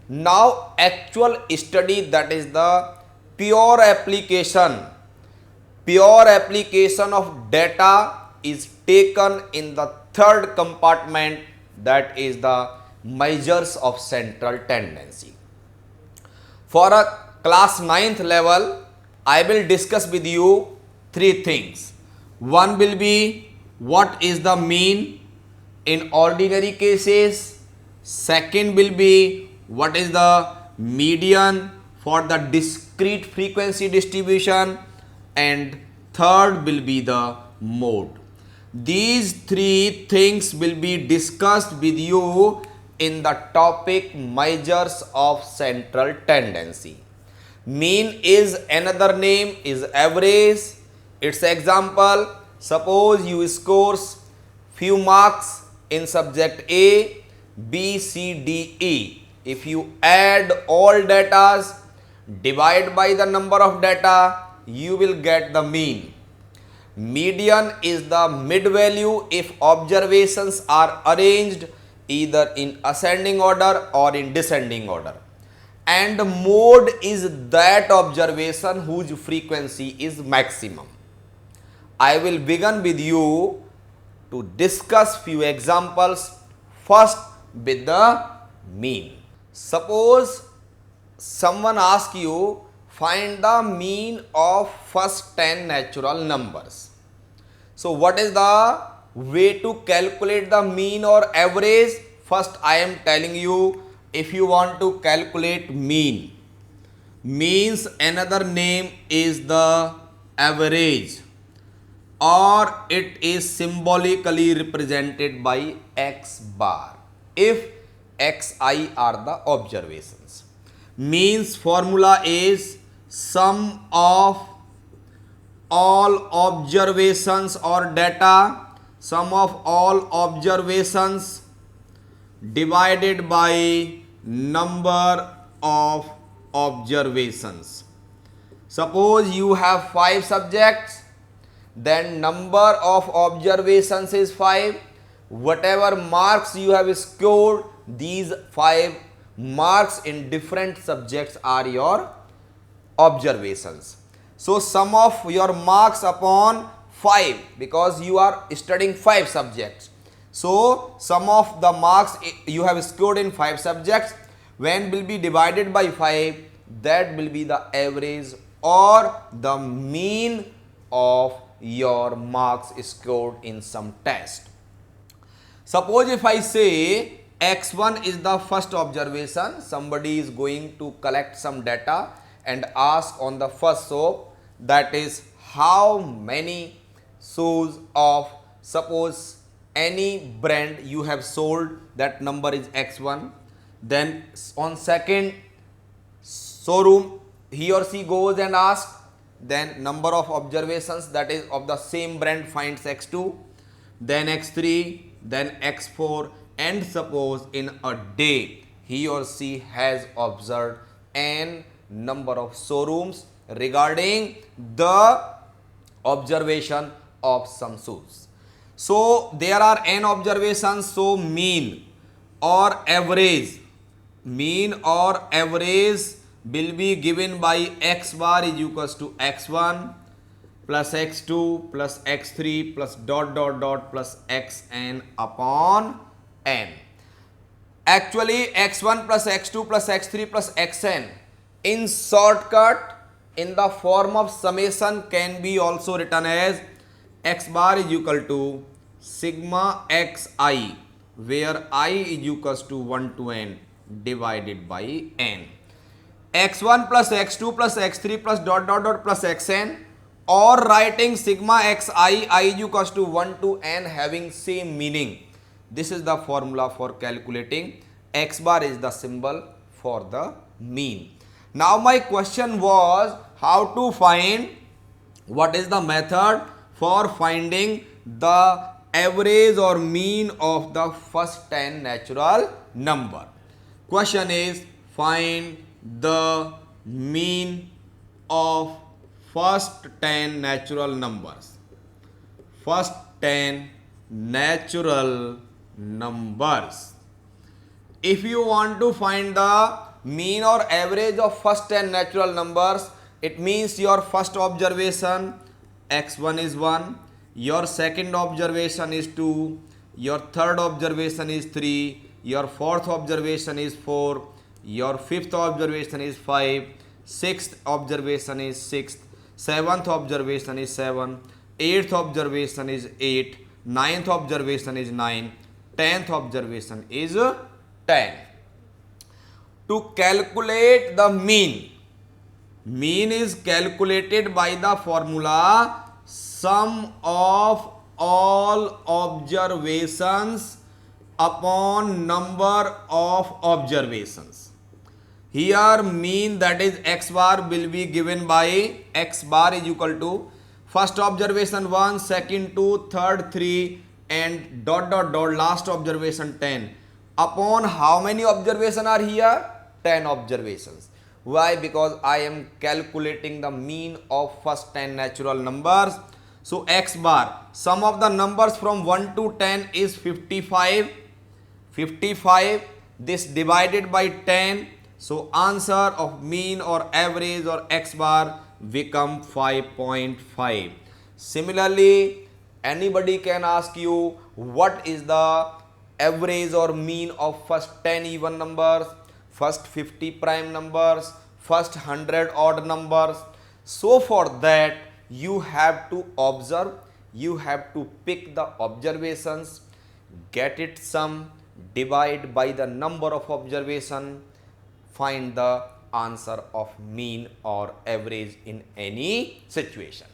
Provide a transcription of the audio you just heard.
Now actual study, that is the pure application of data is taken in the third compartment, that is the measures of central tendency. For a class 9th level, I will discuss with you three things. One will be what is the mean in ordinary cases. Second will be what is the median for the discrete frequency distribution, and third will be the mode. These three things will be discussed with you in the topic measures of central tendency. Mean is another name is average. Its example, suppose you scores few marks in subject A, B, C, D, E. If you add all datas, divide by the number of data, you will get the mean. Median is the mid value if observations are arranged either in ascending order or in descending order. And mode is that observation whose frequency is maximum. I will begin with you to discuss few examples, first with the mean. Suppose someone asks you, find the mean of first 10 natural numbers. So what is the way to calculate the mean or average? First I am telling you, if you want to calculate mean, means another name is the average, or it is symbolically represented by x bar if xi are the observations. Means formula is sum of all observations or data, sum of all observations divided by number of observations. Suppose you have 5 subjects, then number of observations is 5. Whatever marks you have scored, these 5 marks in different subjects are your observations. So sum of your marks upon 5, because you are studying 5 subjects. So sum of the marks you have scored in 5 subjects, when will be divided by 5, that will be the average or the mean of your marks scored in some test. Suppose if I say x1 is the first observation, somebody is going to collect some data and ask on the first soap, that is how many shoes of, suppose any brand you have sold, that number is x1. Then on second showroom he or she goes and asks, then number of observations that is of the same brand finds x2, then x3, then x4, and suppose in a day he or she has observed n number of showrooms regarding the observation of some shoes. So there are n observations, so mean or average will be given by x bar is equals to x1 plus x2 plus x3 plus dot dot dot plus xn upon n. Actually x1 plus x2 plus x3 plus xn in shortcut in the form of summation can be also written as x bar is equal to sigma xi, where I is equals to 1 to n divided by n. x1 plus x2 plus x3 plus dot dot dot plus xn, or writing sigma xi I is equals to 1 to n having same meaning. This is the formula for calculating. X bar is the symbol for the mean. Now my question was how to find, what is the method for finding the average or mean of the first 10 natural number. Question is find the mean of first 10 natural numbers. First 10 natural numbers. If you want to find the mean or average of first 10 natural numbers, it means your first observation x1 is 1, your second observation is 2, your third observation is 3, your fourth observation is 4, your fifth observation is 5, sixth observation is 6, seventh observation is 7, eighth observation is 8, ninth observation is 9, 10th observation is 10. To calculate the mean, mean is calculated by the formula sum of all observations upon number of observations. Here mean, that is x bar, will be given by x bar is equal to first observation 1, second 2, third 3 and dot dot dot last observation 10. Upon how many observations are here? 10 observations. Why? Because I am calculating the mean of first 10 natural numbers. So x bar, sum of the numbers from 1 to 10 is 55. 55, this divided by 10. So answer of mean or average or x bar become 5.5. Similarly, anybody can ask you what is the average or mean of first 10 even numbers, first 50 prime numbers, first 100 odd numbers. So for that you have to observe, you have to pick the observations, get it sum, divide by the number of observation, find the answer of mean or average in any situation.